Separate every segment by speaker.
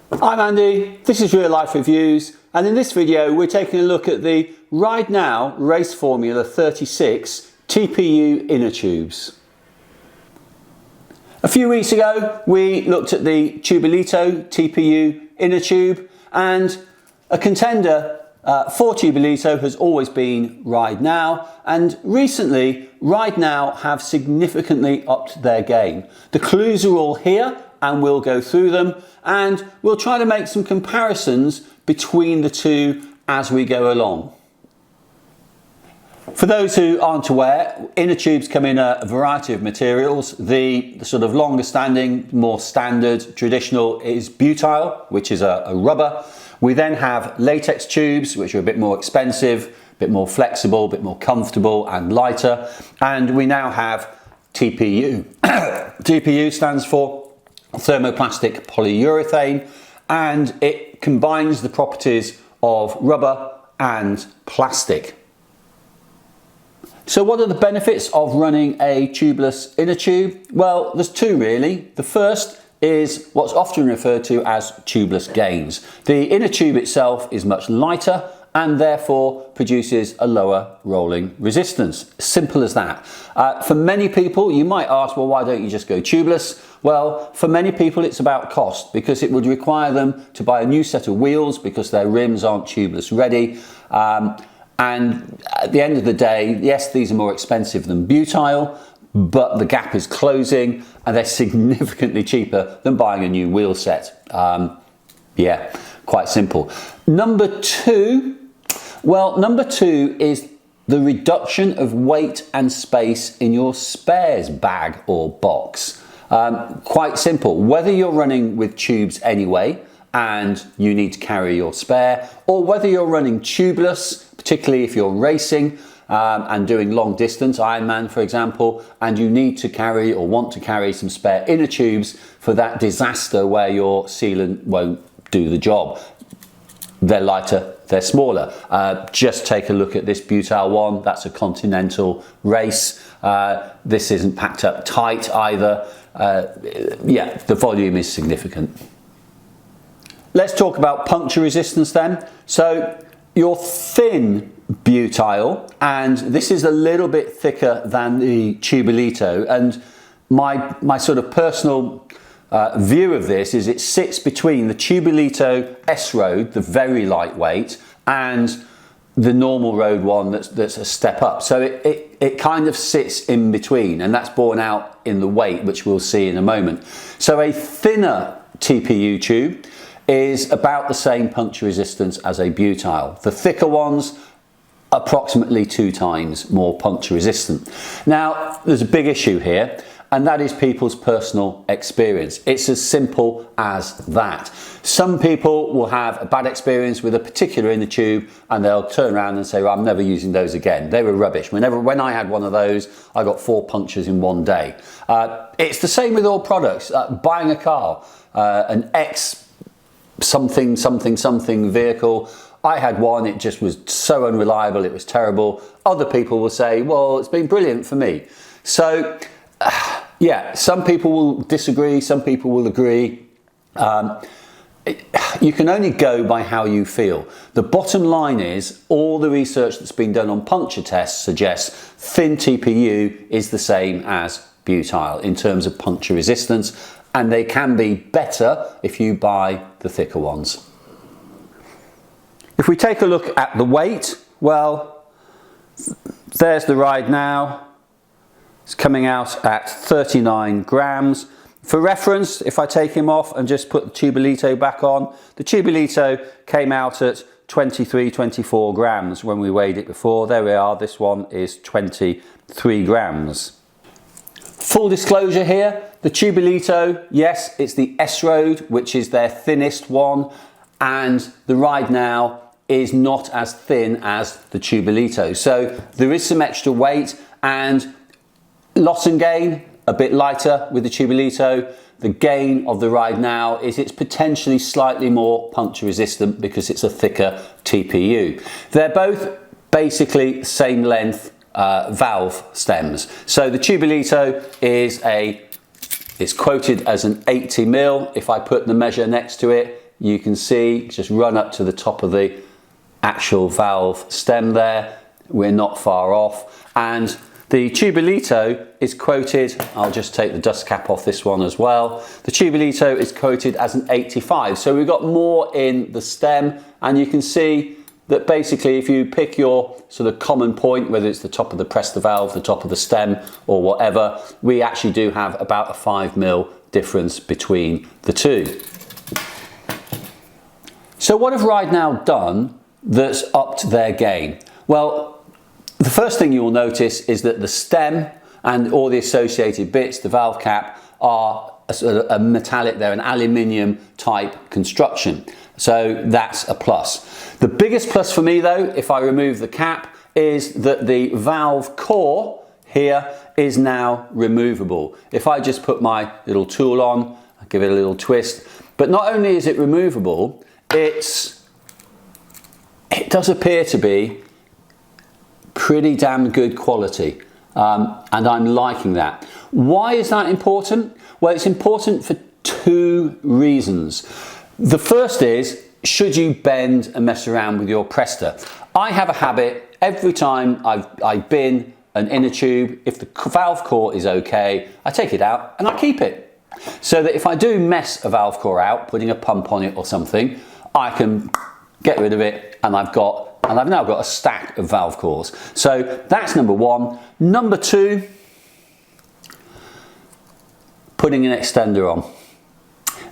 Speaker 1: I'm Andy, this is Real Life Reviews, and in this video we're taking a look at the RideNow Race Formula 36 TPU inner tubes. A few weeks ago we looked at the Tubolito TPU inner tube, and a contender for Tubolito has always been RideNow, and recently RideNow have significantly upped their game. The clues are all here and we'll go through them, and we'll try to make some comparisons between the two as we go along. For those who aren't aware, inner tubes come in a variety of materials. The sort of longer standing, more standard, traditional is butyl, which is a rubber. We then have latex tubes, which are a bit more expensive, a bit more flexible, a bit more comfortable and lighter. And we now have TPU. TPU stands for thermoplastic polyurethane, and it combines the properties of rubber and plastic. So what are the benefits of running a tubeless inner tube? Well, there's two really. The first is what's often referred to as tubeless gains. The inner tube itself is much lighter and therefore produces a lower rolling resistance. Simple as that. For many people, you might ask, well, why don't you just go tubeless? Well, for many people it's about cost, because it would require them to buy a new set of wheels because their rims aren't tubeless ready. And at the end of the day, yes, these are more expensive than butyl, but the gap is closing and they're significantly cheaper than buying a new wheel set. Yeah, quite simple. Number two is the reduction of weight and space in your spares bag or box. Quite simple. Whether you're running with tubes anyway and you need to carry your spare, or whether you're running tubeless, particularly if you're racing and doing long distance, Ironman for example, and you need to carry or want to carry some spare inner tubes for that disaster where your sealant won't do the job. They're lighter, they're smaller. Just take a look at this butyl one. That's a continental race. This isn't packed up tight either. Yeah, the volume is significant. Let's talk about puncture resistance then. So your thin butyl, and this is a little bit thicker than the Tubolito, and my sort of personal view of this is it sits between the Tubolito S-Road, the very lightweight, and the normal road one that's a step up. So it kind of sits in between, and that's borne out in the weight, which we'll see in a moment. So a thinner TPU tube is about the same puncture resistance as a butyl. The thicker ones, approximately 2 times more puncture resistant. Now, there's a big issue here, and that is people's personal experience. It's as simple as that. Some people will have a bad experience with a particular inner tube and they'll turn around and say, well, I'm never using those again. They were rubbish. When I had one of those, I got 4 punctures in one day. It's the same with all products. Buying a car, an X something vehicle, I had one, it just was so unreliable, it was terrible. Other people will say, well, it's been brilliant for me. So yeah, some people will disagree, some people will agree. You can only go by how you feel. The bottom line is all the research that's been done on puncture tests suggests thin TPU is the same as butyl in terms of puncture resistance, and they can be better if you buy the thicker ones. If we take a look at the weight, well, there's the RideNow. It's coming out at 39 grams. For reference, if I take him off and just put the Tubolito back on, the Tubolito came out at 24 grams when we weighed it before. There we are, this one is 23 grams. Full disclosure here, the Tubolito, yes, it's the S-Road, which is their thinnest one, and the RideNow is not as thin as the Tubolito. So there is some extra weight, and loss and gain, a bit lighter with the Tubolito. The gain of the RideNow is it's potentially slightly more puncture resistant because it's a thicker TPU. They're both basically same length valve stems. So the Tubolito is a It's quoted as an 80 mil. If I put the measure next to it, you can see, just run up to the top of the actual valve stem there. We're not far off. And the Tubolito is quoted, I'll just take the dust cap off this one as well. The Tubolito is quoted as an 85. So we've got more in the stem, and you can see that basically if you pick your sort of common point, whether it's the top of the Presta valve, the top of the stem or whatever, we actually do have about a 5 mil difference between the two. So what have RideNow done that's upped their game? Well, the first thing you will notice is that the stem and all the associated bits, the valve cap, are a metallic, they're an aluminium type construction. So that's a plus. The biggest plus for me though, if I remove the cap, is that the valve core here is now removable. If I just put my little tool on, I'll give it a little twist, but not only is it removable, it does appear to be pretty damn good quality, and I'm liking that. Why is that important? Well, it's important for two reasons. The first is, should you bend and mess around with your Presta? I have a habit, every time I bin an inner tube, if the valve core is okay, I take it out and I keep it. So that if I do mess a valve core out, putting a pump on it or something, I can get rid of it, and I've now got a stack of valve cores. So that's number one. Number two, putting an extender on.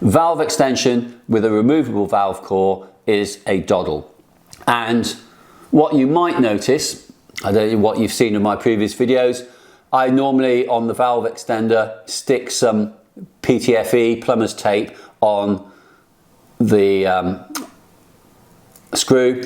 Speaker 1: Valve extension with a removable valve core is a doddle. And what you might notice, I don't know what you've seen in my previous videos, I normally on the valve extender stick some PTFE, plumber's tape, on the screw.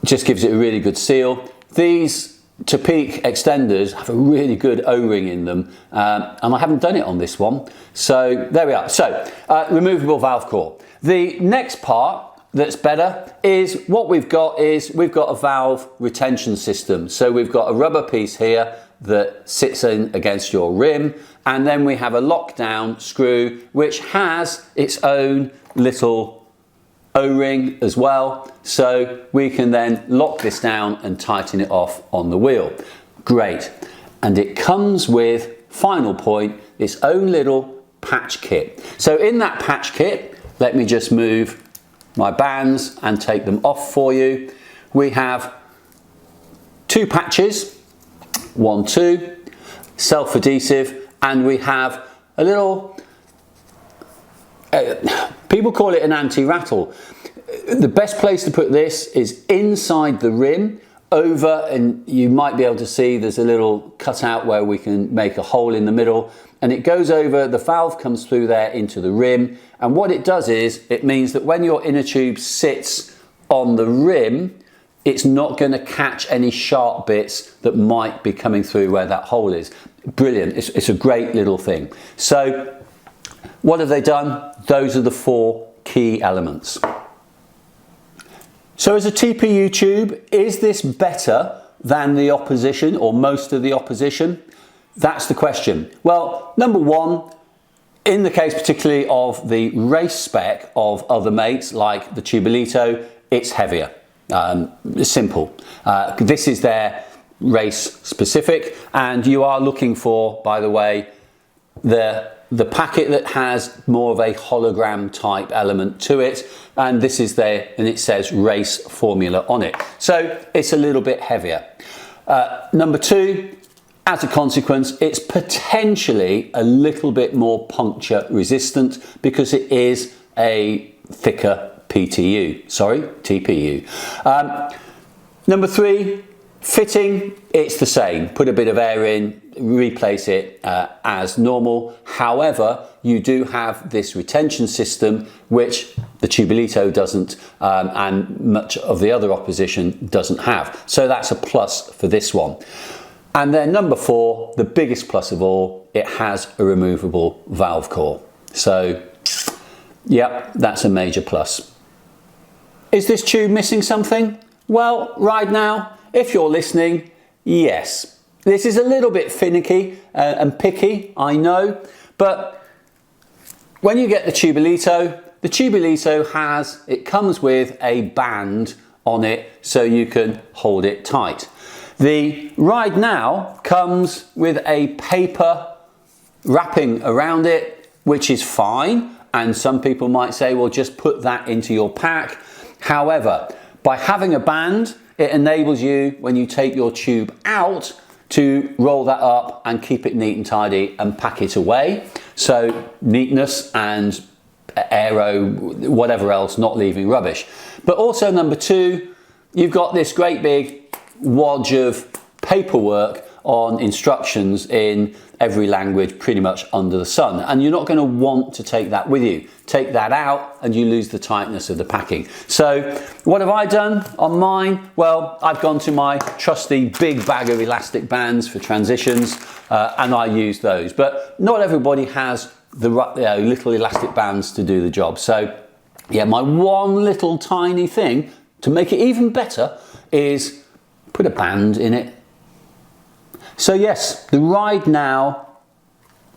Speaker 1: Just gives it a really good seal. These to-peak extenders have a really good O-ring in them, and I haven't done it on this one. So there we are. So removable valve core. The next part that's better is what we've got a valve retention system. So we've got a rubber piece here that sits in against your rim, and then we have a lockdown screw which has its own little O-ring as well, so we can then lock this down and tighten it off on the wheel. Great. And it comes with, final point, its own little patch kit. So in that patch kit, let me just move my bands and take them off for you. We have two patches, 1, 2, self-adhesive, and we have a little people call it an anti-rattle. The best place to put this is inside the rim, over, and you might be able to see there's a little cutout where we can make a hole in the middle, and it goes over, the valve comes through there into the rim, and what it does is it means that when your inner tube sits on the rim, it's not going to catch any sharp bits that might be coming through where that hole is. Brilliant. It's a great little thing. So what have they done? Those are the 4 key elements. So as a TPU tube, is this better than the opposition or most of the opposition? That's the question. Well, number one, in the case particularly of the race spec of other mates like the Tubolito, it's heavier. Simple. This is their race specific, and you are looking for, by the way, the packet that has more of a hologram type element to it, and this is there, and it says Race Formula on it, so it's a little bit heavier. Number two, as a consequence, it's potentially a little bit more puncture resistant because it is a thicker TPU. Number three, fitting, it's the same. Put a bit of air in, replace it as normal. However, you do have this retention system, which the Tubolito doesn't, and much of the other opposition doesn't have. So that's a plus for this one. And then number four, the biggest plus of all, it has a removable valve core. So, yep, that's a major plus. Is this tube missing something? Well, RideNow, if you're listening, yes. This is a little bit finicky and picky, I know, but When you get the Tubolito comes with a band on it so you can hold it tight. The RideNow comes with a paper wrapping around it, which is fine, and some people might say, well, just put that into your pack. However, by having a band, it enables you, when you take your tube out, to roll that up and keep it neat and tidy and pack it away. So neatness and aero, whatever else, not leaving rubbish. But also number two, you've got this great big wodge of paperwork on instructions in every language pretty much under the sun, and you're not going to want to take that with you. Take that out and you lose the tightness of the packing. So what have I done on mine? Well, I've gone to my trusty big bag of elastic bands for transitions, and I use those, but not everybody has the little elastic bands to do the job. So yeah, my one little tiny thing to make it even better is put a band in it. So yes, the RideNow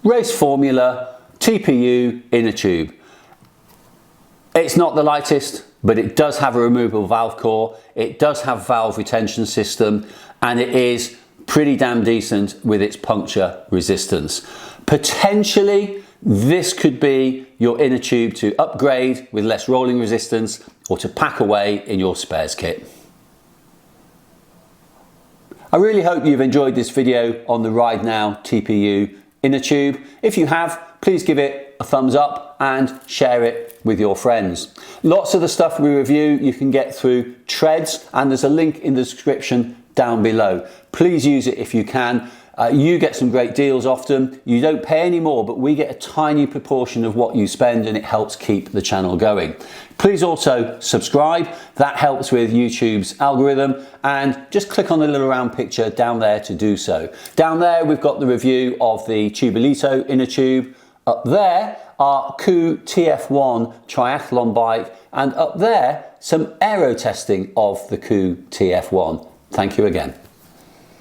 Speaker 1: Race Formula TPU inner tube. It's not the lightest, but it does have a removable valve core, it does have valve retention system, and it is pretty damn decent with its puncture resistance. Potentially, this could be your inner tube to upgrade with less rolling resistance or to pack away in your spares kit. I really hope you've enjoyed this video on the RideNow TPU inner tube. If you have, please give it a thumbs up and share it with your friends. Lots of the stuff we review you can get through Tredz, and there's a link in the description down below. Please use it if you can. You get some great deals often. You don't pay any more, but we get a tiny proportion of what you spend, and it helps keep the channel going. Please also subscribe. That helps with YouTube's algorithm, and just click on the little round picture down there to do so. Down there we've got the review of the Tubolito inner tube. Up there our KOO TF1 triathlon bike, and up there some aero testing of the KOO TF1. Thank you again.